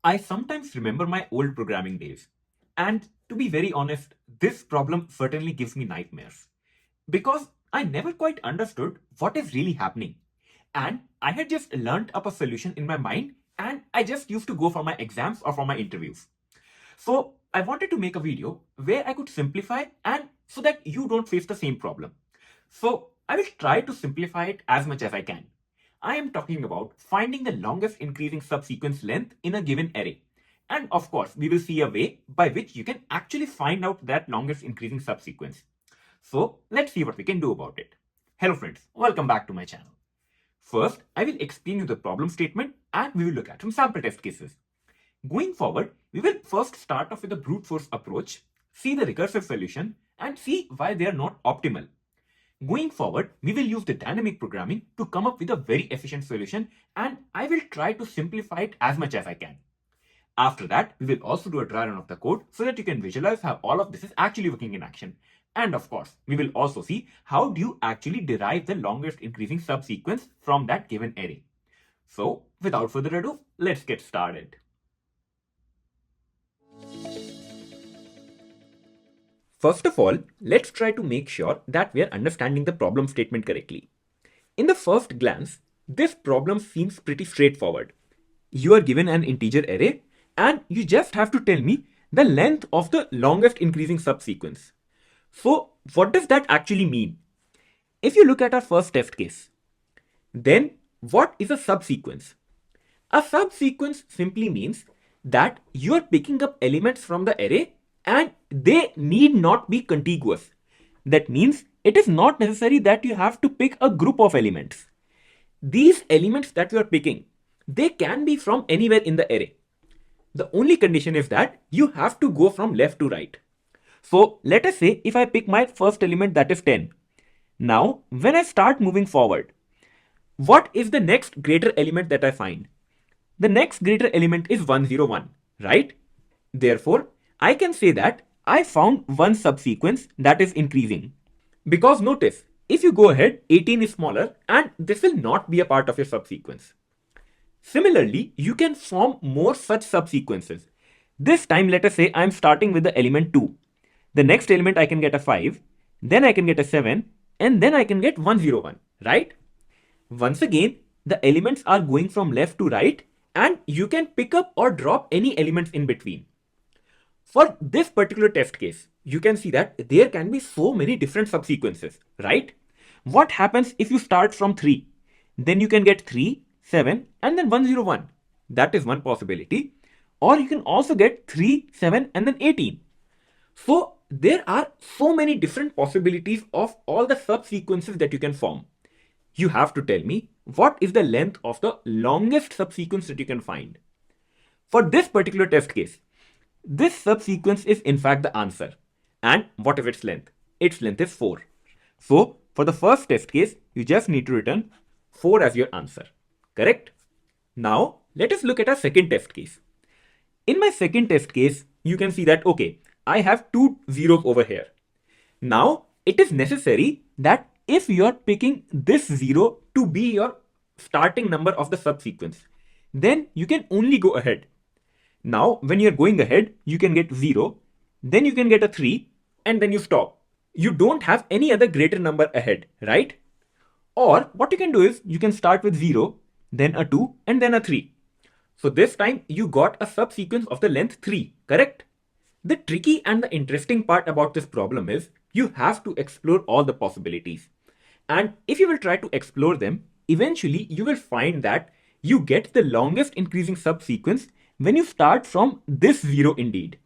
I sometimes remember my old programming days. And to be very honest, this problem certainly gives me nightmares. Because I never quite understood what is really happening. And I had just learned up a solution in my mind and I just used to go for my exams or for my interviews. So I wanted to make a video where I could simplify and so that you don't face the same problem. So I will try to simplify it as much as I can. I am talking about finding the longest increasing subsequence length in a given array. And of course, we will see a way by which you can actually find out that longest increasing subsequence. So let's see what we can do about it. Hello friends, welcome back to my channel. First, I will explain you the problem statement and we will look at some sample test cases. Going forward, we will first start off with a brute force approach, see the recursive solution and see why they are not optimal. Going forward, we will use the dynamic programming to come up with a very efficient solution and I will try to simplify it as much as I can. After that, we will also do a dry run of the code so that you can visualize how all of this is actually working in action. And of course, we will also see how do you actually derive the longest increasing subsequence from that given array. So, without further ado, let's get started. First of all, let's try to make sure that we are understanding the problem statement correctly. In the first glance, this problem seems pretty straightforward. You are given an integer array and you just have to tell me the length of the longest increasing subsequence. So what does that actually mean? If you look at our first test case, then what is a subsequence? A subsequence simply means that you are picking up elements from the array and they need not be contiguous. That means it is not necessary that you have to pick a group of elements. These elements that you are picking, they can be from anywhere in the array. The only condition is that you have to go from left to right. So let us say if I pick my first element, that is 10. Now, when I start moving forward, what is the next greater element that I find? The next greater element is 101, right? Therefore, I can say that I found one subsequence that is increasing. Because notice, if you go ahead, 18 is smaller and this will not be a part of your subsequence. Similarly, you can form more such subsequences. This time, let us say I'm starting with the element 2. The next element I can get a 5, then I can get a 7, and then I can get 101, right? Once again, the elements are going from left to right and you can pick up or drop any elements in between. For this particular test case, you can see that there can be so many different subsequences, right? What happens if you start from 3? Then you can get 3, 7 and then 101. That is one possibility. Or you can also get 3, 7 and then 18. So there are so many different possibilities of all the subsequences that you can form. You have to tell me what is the length of the longest subsequence that you can find. For this particular test case, this subsequence is in fact the answer. And what is its length? Its length is 4. So for the first test case, you just need to return 4 as your answer. Correct? Now let us look at our second test case. In my second test case, you can see that, okay, I have 2 zeros over here. Now it is necessary that if you are picking this 0 to be your starting number of the subsequence, then you can only go ahead. Now, when you're going ahead, you can get 0, then you can get a 3, and then you stop. You don't have any other greater number ahead, right? Or what you can do is you can start with 0, then a 2, and then a 3. So this time you got a subsequence of the length 3, correct? The tricky and the interesting part about this problem is you have to explore all the possibilities. And if you will try to explore them, eventually you will find that you get the longest increasing subsequence when you start from this 0 indeed.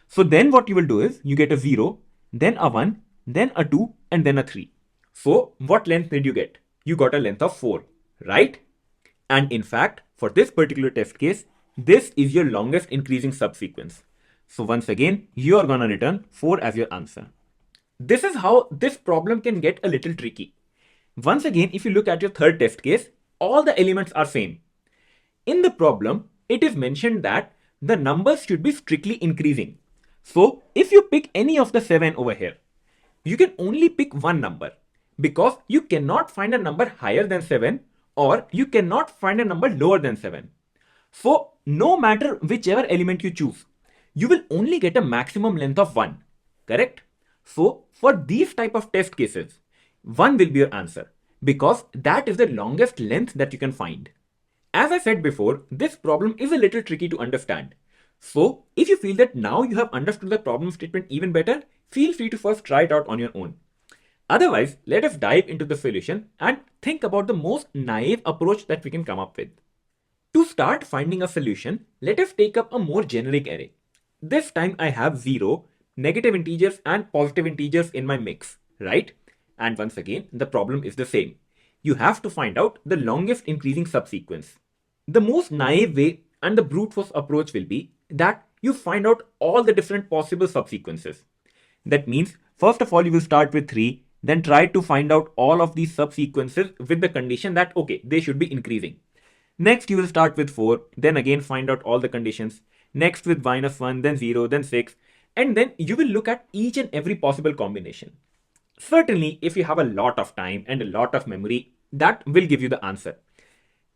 So then what you will do is you get a 0, then a 1, then a 2 and then a 3. So what length did you get? You got a length of 4, right? And in fact, for this particular test case, this is your longest increasing subsequence. So once again, you are gonna return 4 as your answer. This is how this problem can get a little tricky. Once again, if you look at your third test case, all the elements are same. In the problem, it is mentioned that the numbers should be strictly increasing. So if you pick any of the 7 over here, you can only pick one number because you cannot find a number higher than 7 or you cannot find a number lower than 7. So no matter whichever element you choose, you will only get a maximum length of 1, correct? So for these type of test cases, 1 will be your answer because that is the longest length that you can find. As I said before, this problem is a little tricky to understand. So if you feel that now you have understood the problem statement even better, feel free to first try it out on your own. Otherwise, let us dive into the solution and think about the most naive approach that we can come up with. To start finding a solution, let us take up a more generic array. This time I have 0, negative integers and positive integers in my mix, right? And once again, the problem is the same. You have to find out the longest increasing subsequence. The most naive way and the brute force approach will be that you find out all the different possible subsequences. That means, first of all, you will start with 3, then try to find out all of these subsequences with the condition that, okay, they should be increasing. Next, you will start with 4, then again find out all the conditions. Next with -1, then 0, then 6, and then you will look at each and every possible combination. Certainly, if you have a lot of time and a lot of memory, that will give you the answer.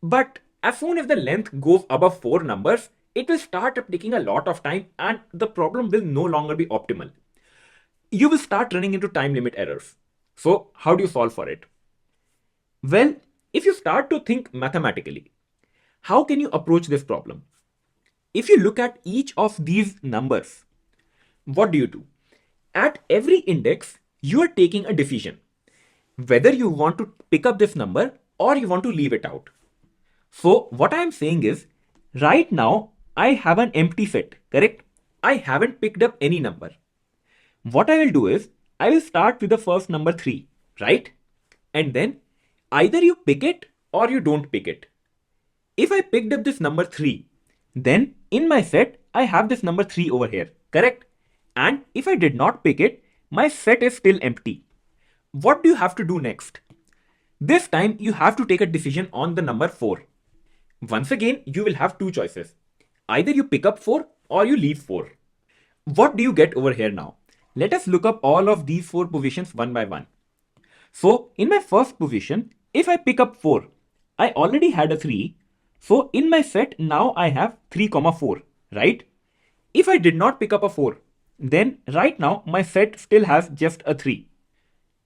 But as soon as the length goes above 4 numbers, it will start up taking a lot of time and the problem will no longer be optimal. You will start running into time limit errors. So how do you solve for it? Well, if you start to think mathematically, how can you approach this problem? If you look at each of these numbers, what do? At every index, you are taking a decision whether you want to pick up this number or you want to leave it out. So what I am saying is, right now I have an empty set, correct? I haven't picked up any number. What I will do is, I will start with the first number 3, right? And then either you pick it or you don't pick it. If I picked up this number 3, then in my set, I have this number 3 over here, correct? And if I did not pick it, my set is still empty. What do you have to do next? This time you have to take a decision on the number 4. Once again, you will have two choices. Either you pick up 4 or you leave 4. What do you get over here now? Let us look up all of these 4 positions one by one. So in my first position, if I pick up 4, I already had a 3. So in my set, now I have 3, 4, right? If I did not pick up a 4, then right now my set still has just a 3.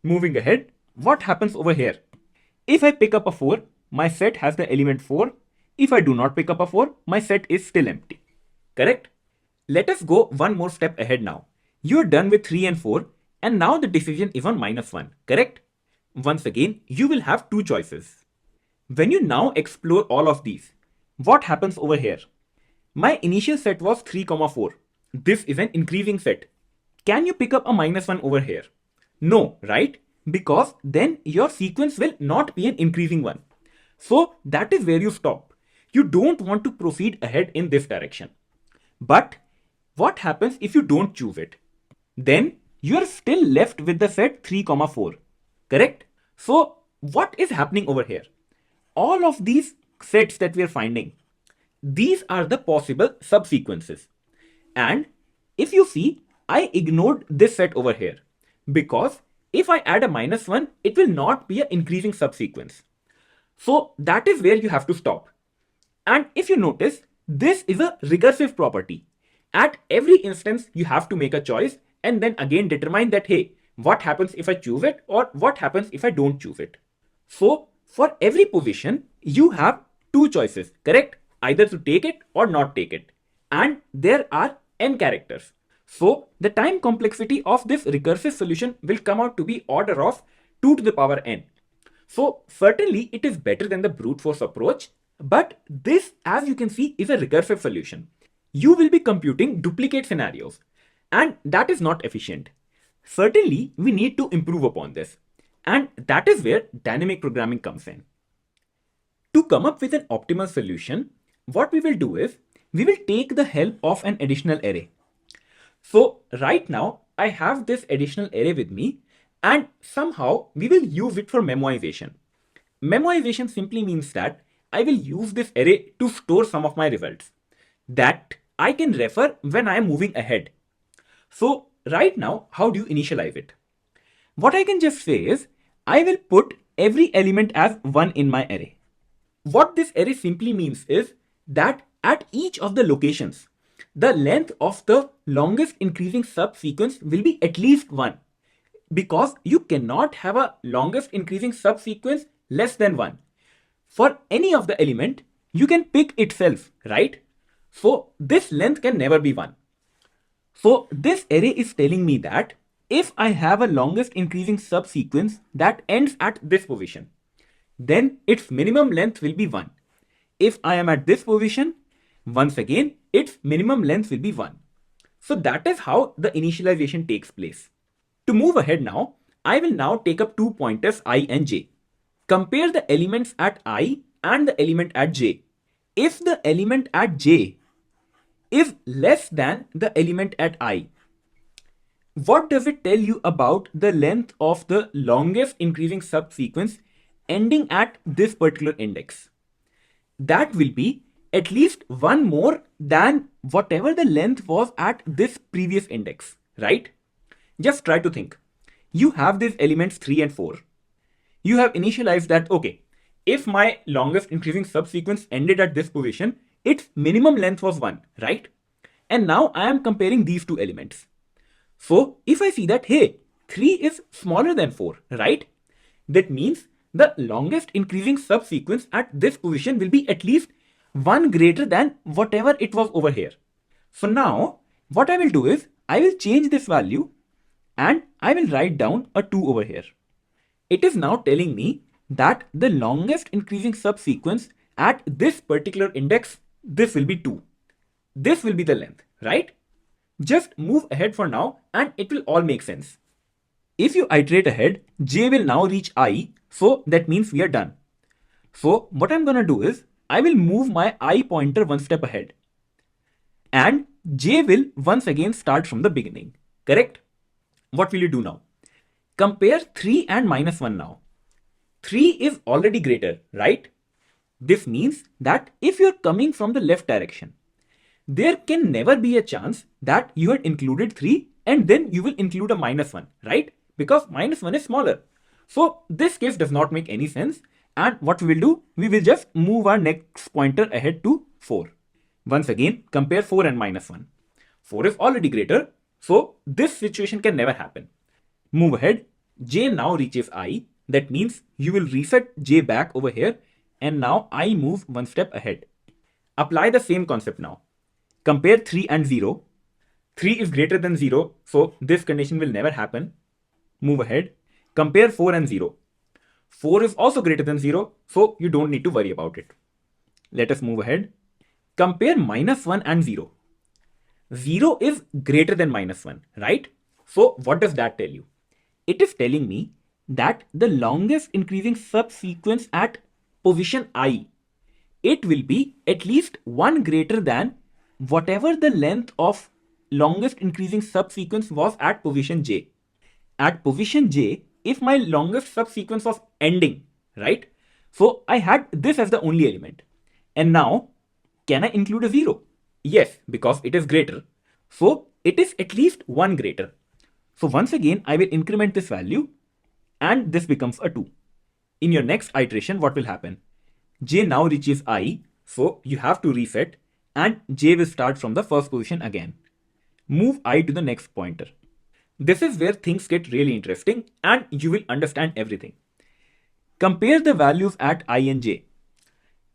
Moving ahead, what happens over here? If I pick up a 4, my set has the element 4. If I do not pick up a 4, my set is still empty. Correct? Let us go one more step ahead now. You are done with 3 and 4 and now the decision is on -1, correct? Once again, you will have two choices. When you now explore all of these, what happens over here? My initial set was 3, 4. This is an increasing set. Can you pick up a -1 over here? No, right? Because then your sequence will not be an increasing one. So that is where you stop. You don't want to proceed ahead in this direction. But what happens if you don't choose it? Then you are still left with the set 3, 4. Correct? So what is happening over here? All of these sets that we are finding, these are the possible subsequences. And if you see, I ignored this set over here because if I add a -1, it will not be an increasing subsequence. So that is where you have to stop. And if you notice, this is a recursive property. At every instance, you have to make a choice and then again determine that, hey, what happens if I choose it or what happens if I don't choose it? So for every position, you have two choices, correct? Either to take it or not take it. And there are n characters. So the time complexity of this recursive solution will come out to be order of 2 to the power n. So certainly it is better than the brute force approach, but this, as you can see, is a recursive solution. You will be computing duplicate scenarios, and that is not efficient. Certainly, we need to improve upon this, and that is where dynamic programming comes in. To come up with an optimal solution, what we will do is, we will take the help of an additional array. So right now, I have this additional array with me, and somehow we will use it for memoization. Memoization simply means that I will use this array to store some of my results that I can refer when I am moving ahead. So right now, how do you initialize it? What I can just say is, I will put every element as 1 in my array. What this array simply means is that At each of the locations, the length of the longest increasing subsequence will be at least 1, because you cannot have a longest increasing subsequence less than 1. For any of the element, you can pick itself, right? So this length can never be 1. So this array is telling me that if I have a longest increasing subsequence that ends at this position, then its minimum length will be 1. If I am at this position, once again, its minimum length will be 1. So that is how the initialization takes place. To move ahead now, I will now take up 2 pointers I and j. Compare the elements at I and the element at j. If the element at j is less than the element at I, what does it tell you about the length of the longest increasing subsequence ending at this particular index? That will be at least 1 more than whatever the length was at this previous index, right? Just try to think. You have these elements 3 and 4. You have initialized that, okay, if my longest increasing subsequence ended at this position, its minimum length was 1, right? And now I am comparing these two elements. So if I see that, hey, 3 is smaller than 4, right? That means the longest increasing subsequence at this position will be at least 1 greater than whatever it was over here. So now what I will do is I will change this value and I will write down a 2 over here. It is now telling me that the longest increasing subsequence at this particular index, this will be 2. This will be the length, right? Just move ahead for now and it will all make sense. If you iterate ahead, j will now reach I, so that means we are done. So what I'm gonna do is I will move my I pointer 1 step ahead and j will once again start from the beginning, correct? What will you do now? Compare 3 and minus 1 now. 3 is already greater, right? This means that if you're coming from the left direction, there can never be a chance that you had included 3 and then you will include a minus 1, right? Because minus 1 is smaller. So this case does not make any sense. And what we will do, we will just move our next pointer ahead to 4. Once again, compare 4 and minus 1. 4 is already greater. So this situation can never happen. Move ahead. J now reaches I. That means you will reset j back over here. And now I move 1 step ahead. Apply the same concept now. Compare 3 and 0. 3 is greater than 0. So this condition will never happen. Move ahead. Compare 4 and 0. 4 is also greater than 0. So you don't need to worry about it. Let us move ahead. Compare minus 1 and 0. 0 is greater than minus 1, right? So what does that tell you? It is telling me that the longest increasing subsequence at position I, it will be at least 1 greater than whatever the length of longest increasing subsequence was at position j. At position j, if my longest subsequence was ending, right? So I had this as the only element. And now, can I include a 0? Yes, because it is greater. So it is at least 1 greater. So once again, I will increment this value and this becomes a 2. In your next iteration, what will happen? J now reaches I, so you have to reset and j will start from the first position again. Move I to the next pointer. This is where things get really interesting and you will understand everything. Compare the values at I and j.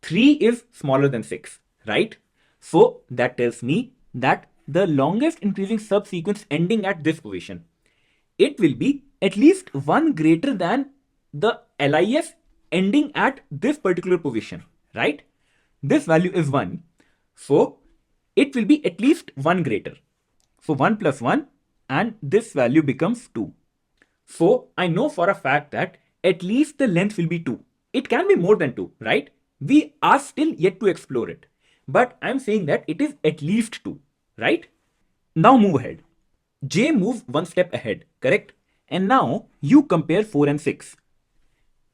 3 is smaller than 6, right? So that tells me that the longest increasing subsequence ending at this position, it will be at least 1 greater than the LIS ending at this particular position, right? This value is 1. So it will be at least 1 greater. So 1 plus 1 and this value becomes 2. So I know for a fact that at least the length will be 2. It can be more than 2, right? We are still yet to explore it. But I'm saying that it is at least 2, right? Now move ahead. J moves 1 step ahead, correct? And now you compare 4 and 6.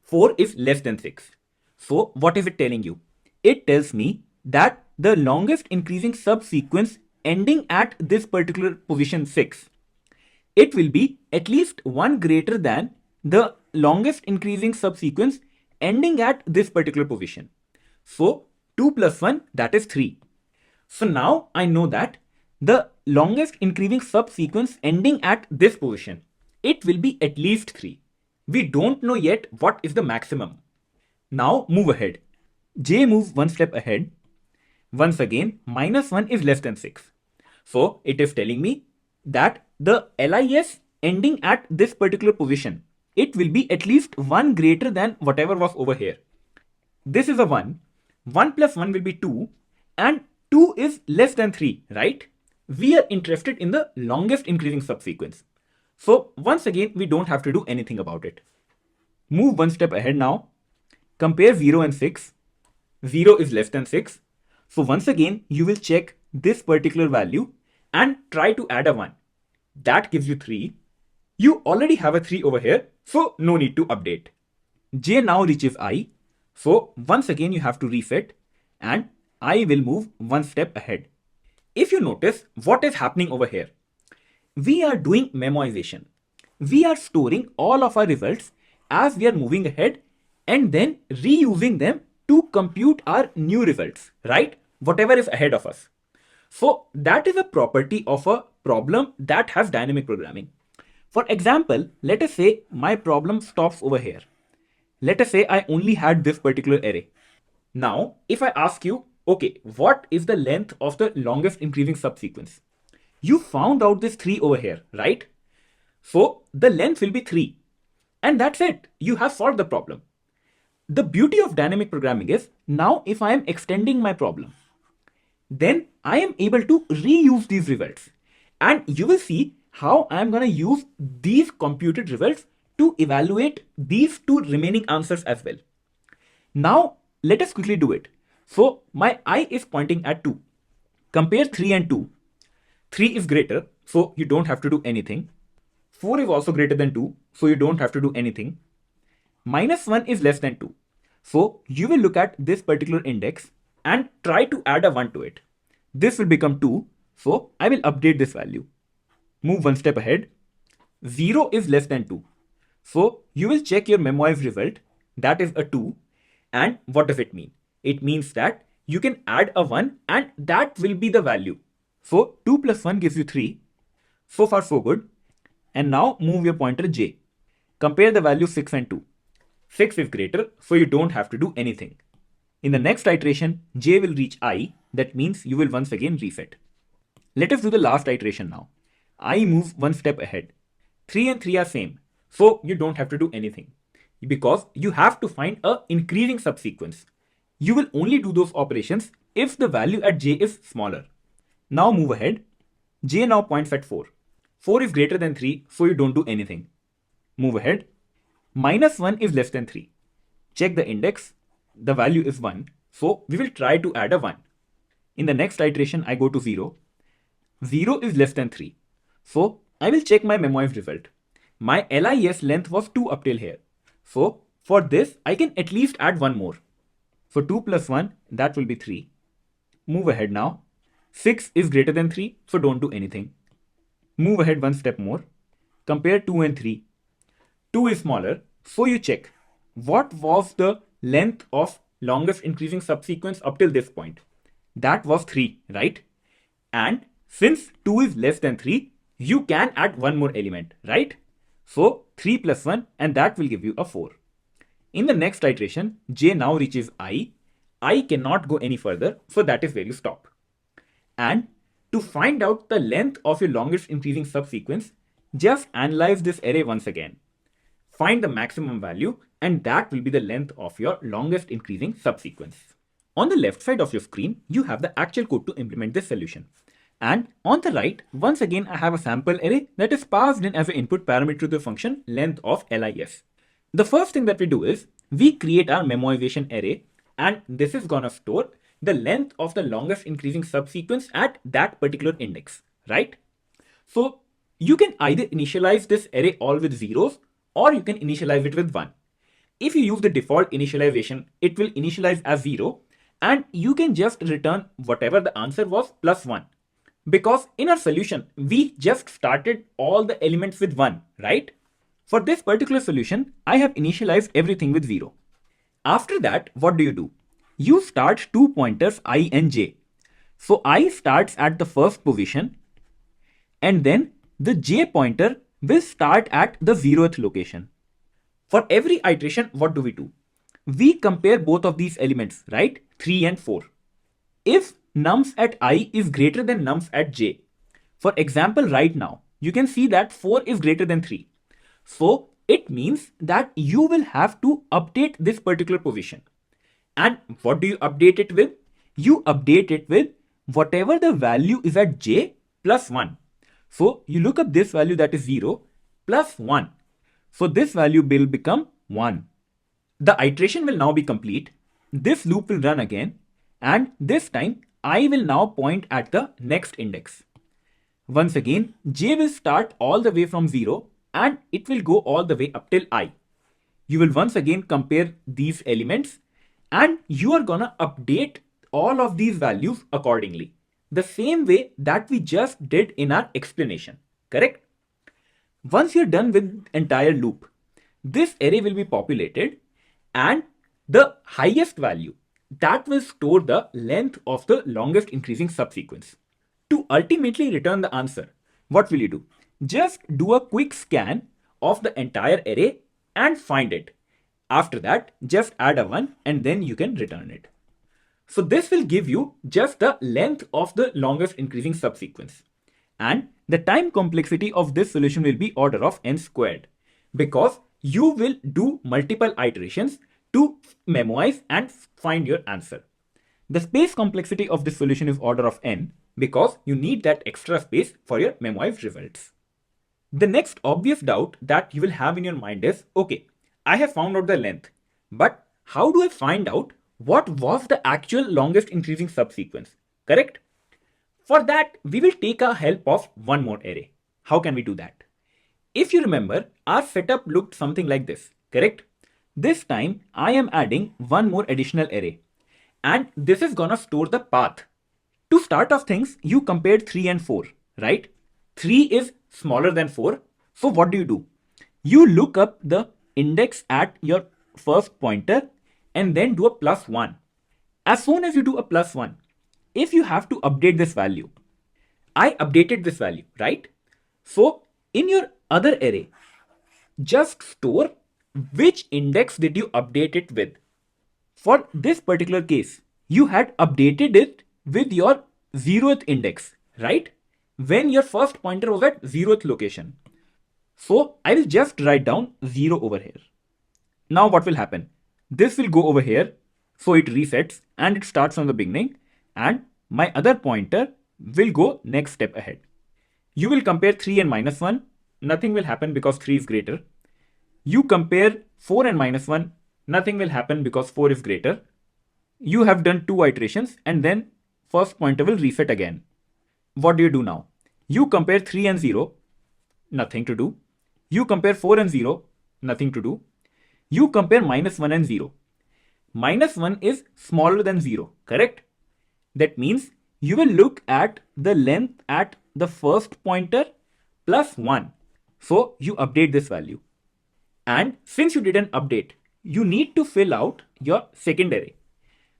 4 is less than 6. So what is it telling you? It tells me that the longest increasing subsequence ending at this particular position 6, it will be at least 1 greater than the longest increasing subsequence ending at this particular position. So 2 plus 1, that is 3. So now I know that the longest increasing subsequence ending at this position, it will be at least 3. We don't know yet what is the maximum. Now move ahead. J moves one step ahead. Once again, -1 is less than 6. So it is telling me that the LIS ending at this particular position, it will be at least 1 greater than whatever was over here. This is a 1. 1 plus 1 will be 2. And 2 is less than 3, right? We are interested in the longest increasing subsequence. So once again, we don't have to do anything about it. Move one step ahead now. Compare 0 and 6. 0 is less than 6. So once again, you will check this particular value and try to add a 1. That gives you 3. You already have a 3 over here, so no need to update. J now reaches I. So once again, you have to reset and I will move one step ahead. If you notice what is happening over here, we are doing memoization. We are storing all of our results as we are moving ahead and then reusing them to compute our new results, right? Whatever is ahead of us. So that is a property of a problem that has dynamic programming. For example, let us say my problem stops over here. Let us say I only had this particular array. Now, if I ask you, okay, what is the length of the longest increasing subsequence? You found out this 3 over here, right? So the length will be 3. And that's it. You have solved the problem. The beauty of dynamic programming is now if I am extending my problem, then I am able to reuse these results. And you will see how I am going to use these computed results to evaluate these 2 remaining answers as well. Now, let us quickly do it. So, my I is pointing at 2. Compare 3 and 2. 3 is greater, so you don't have to do anything. 4 is also greater than 2, so you don't have to do anything. -1 is less than 2. So, you will look at this particular index and try to add a 1 to it. This will become 2, so I will update this value. Move one step ahead. 0 is less than 2. So you will check your memoized result, that is a 2. And what does it mean? It means that you can add a 1 and that will be the value. So 2 plus 1 gives you 3. So far so good. And now move your pointer J. Compare the value 6 and 2. 6 is greater, so you don't have to do anything. In the next iteration, J will reach I. That means you will once again reset. Let us do the last iteration now. I move one step ahead. 3 and 3 are same. So you don't have to do anything because you have to find a increasing subsequence. You will only do those operations if the value at J is smaller. Now move ahead. J now points at 4. 4 is greater than 3, so you don't do anything. Move ahead. -1 is less than 3. Check the index. The value is 1. So we will try to add a 1. In the next iteration, I go to 0. 0 is less than 3. So I will check my memoized result. My LIS length was 2 up till here. So for this, I can at least add 1 more. So 2 plus 1, that will be 3. Move ahead now. 6 is greater than 3, so don't do anything. Move ahead one step more. Compare 2 and 3. 2 is smaller, so you check what was the length of longest increasing subsequence up till this point. That was 3, right? And since 2 is less than 3, you can add 1 more element, right? So 3 plus 1 and that will give you a 4. In the next iteration, J now reaches I. I cannot go any further, so that is where you stop. And to find out the length of your longest increasing subsequence, just analyze this array once again. Find the maximum value and that will be the length of your longest increasing subsequence. On the left side of your screen, you have the actual code to implement this solution. And on the right, once again, I have a sample array that is passed in as an input parameter to the function length of LIS. The first thing that we do is we create our memoization array, and this is gonna store the length of the longest increasing subsequence at that particular index, right? So you can either initialize this array all with zeros or you can initialize it with 1. If you use the default initialization, it will initialize as 0 and you can just return whatever the answer was plus 1. Because in our solution, we just started all the elements with 1, right? For this particular solution, I have initialized everything with 0. After that, what do? You start 2 pointers I and j. So I starts at the first position, and then the j pointer will start at the 0th location. For every iteration, what do? We compare both of these elements, right? 3 and 4. If nums at I is greater than nums at j, for example, right now, you can see that 4 is greater than 3. So it means that you will have to update this particular position. And what do you update it with? You update it with whatever the value is at j plus 1. So you look up this value, that is 0 plus 1. So this value will become 1. The iteration will now be complete. This loop will run again, and this time I will now point at the next index. Once again, j will start all the way from 0 and it will go all the way up till I. You will once again compare these elements and you are gonna update all of these values accordingly. The same way that we just did in our explanation, correct? Once you're done with entire loop, this array will be populated, and the highest value, that will store the length of the longest increasing subsequence. To ultimately return the answer, what will you do? Just do a quick scan of the entire array and find it. After that, just add a 1 and then you can return it. So this will give you just the length of the longest increasing subsequence. And the time complexity of this solution will be order of n squared, because you will do multiple iterations to memorize and find your answer. The space complexity of this solution is order of n, because you need that extra space for your memorized results. The next obvious doubt that you will have in your mind is, okay, I have found out the length, but how do I find out what was the actual longest increasing subsequence, correct? For that, we will take a help of one more array. How can we do that? If you remember, our setup looked something like this, correct? This time, I am adding one more additional array, and this is gonna store the path. To start off things, you compared 3 and 4, right? 3 is smaller than 4, so what do? You look up the index at your first pointer and then do a plus 1. As soon as you do a plus 1, if you have to update this value, I updated this value, right? So in your other array, just store which index did you update it with. For this particular case, you had updated it with your 0th index, right? When your first pointer was at 0th location. So I will just write down 0 over here. Now what will happen? This will go over here, so it resets and it starts from the beginning, and my other pointer will go next step ahead. You will compare 3 and minus 1, nothing will happen because 3 is greater. You compare 4 and minus 1, nothing will happen because 4 is greater. You have done 2 iterations and then first pointer will reset again. What do you do now? You compare 3 and 0, nothing to do. You compare 4 and 0, nothing to do. You compare minus 1 and 0. Minus 1 is smaller than 0, correct? That means you will look at the length at the first pointer plus 1. So you update this value. And since you did an update, you need to fill out your second array.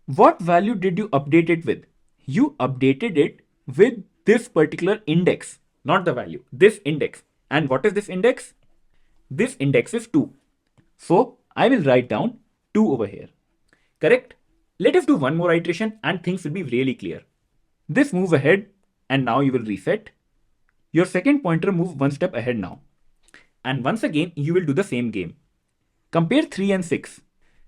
What value did you update it with? You updated it with this particular index, not the value, this index. And what is this index? This index is 2. So I will write down 2 over here. Correct? Let us do one more iteration and things will be really clear. This moves ahead and now you will reset. Your second pointer moves one step ahead now. And once again, you will do the same game. Compare 3 and 6.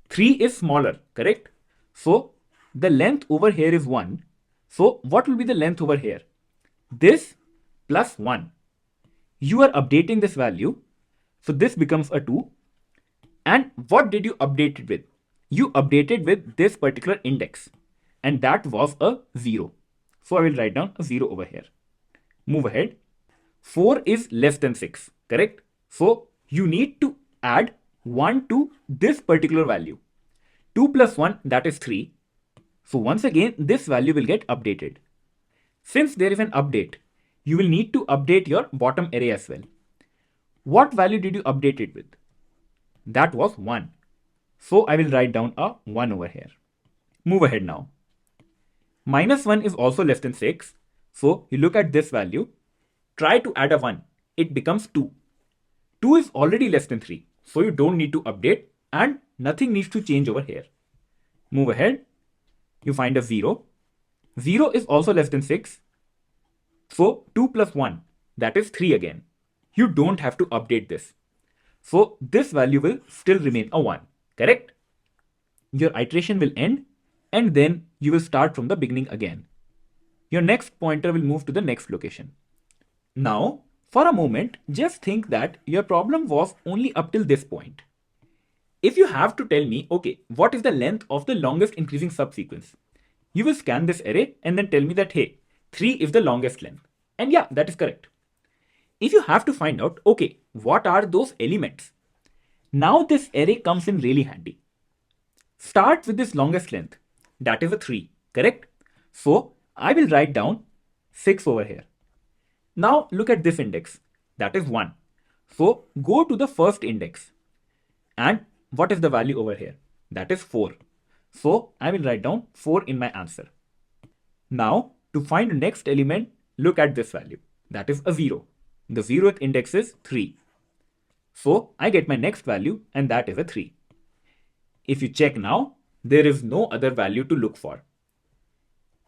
3 is smaller, correct? So the length over here is 1. So what will be the length over here? This plus 1. You are updating this value. So this becomes a 2. And what did you update it with? You updated with this particular index. And that was a 0. So I will write down a 0 over here. Move ahead. 4 is less than 6, correct? So you need to add 1 to this particular value. 2 plus 1, that is 3. So once again, this value will get updated. Since there is an update, you will need to update your bottom array as well. What value did you update it with? That was 1. So I will write down a 1 over here. Move ahead now. Minus 1 is also less than 6. So you look at this value, try to add a 1. It becomes 2. 2 is already less than 3. So you don't need to update and nothing needs to change over here. Move ahead. You find a 0. 0 is also less than 6. So 2 plus 1, that is 3 again. You don't have to update this. So this value will still remain a 1, correct? Your iteration will end and then you will start from the beginning again. Your next pointer will move to the next location. Now, for a moment, just think that your problem was only up till this point. If you have to tell me, okay, what is the length of the longest increasing subsequence? You will scan this array and then tell me that, hey, 3 is the longest length. And yeah, that is correct. If you have to find out, okay, what are those elements? Now this array comes in really handy. Start with this longest length. That is a 3, correct? So I will write down 6 over here. Now look at this index. That is 1. So go to the first index. And what is the value over here? That is 4. So I will write down 4 in my answer. Now to find the next element, look at this value. That is a 0. The 0th index is 3. So I get my next value and that is a 3. If you check now, there is no other value to look for.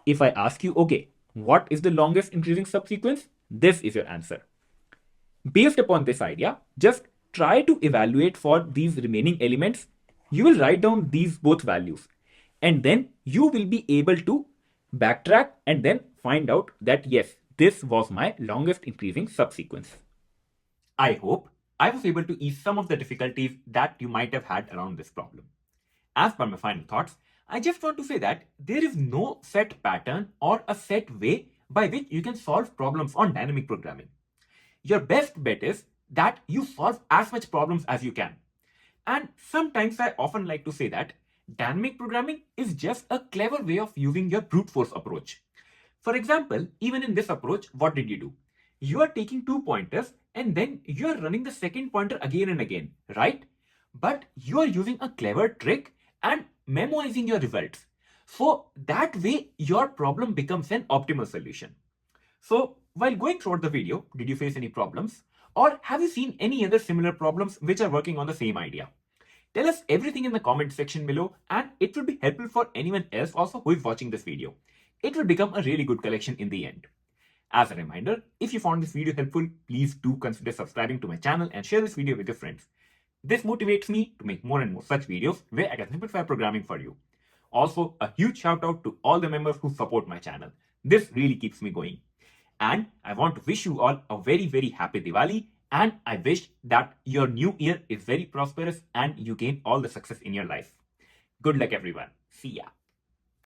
If I ask you, okay, what is the longest increasing subsequence? This is your answer. Based upon this idea, just try to evaluate for these remaining elements. You will write down these both values and then you will be able to backtrack and then find out that yes, this was my longest increasing subsequence. I hope I was able to ease some of the difficulties that you might have had around this problem. As per my final thoughts, I just want to say that there is no set pattern or a set way by which you can solve problems on dynamic programming. Your best bet is that you solve as much problems as you can. And sometimes I often like to say that dynamic programming is just a clever way of using your brute force approach. For example, even in this approach, what did you do? You are taking 2 pointers and then you are running the second pointer again and again, right? But you are using a clever trick and memoizing your results. So that way your problem becomes an optimal solution. So while going throughout the video, did you face any problems? Or have you seen any other similar problems which are working on the same idea? Tell us everything in the comment section below and it will be helpful for anyone else also who is watching this video. It will become a really good collection in the end. As a reminder, if you found this video helpful, please do consider subscribing to my channel and share this video with your friends. This motivates me to make more and more such videos where I can simplify programming for you. Also, a huge shout out to all the members who support my channel. This really keeps me going. And I want to wish you all a very, very happy Diwali. And I wish that your new year is very prosperous and you gain all the success in your life. Good luck, everyone. See ya.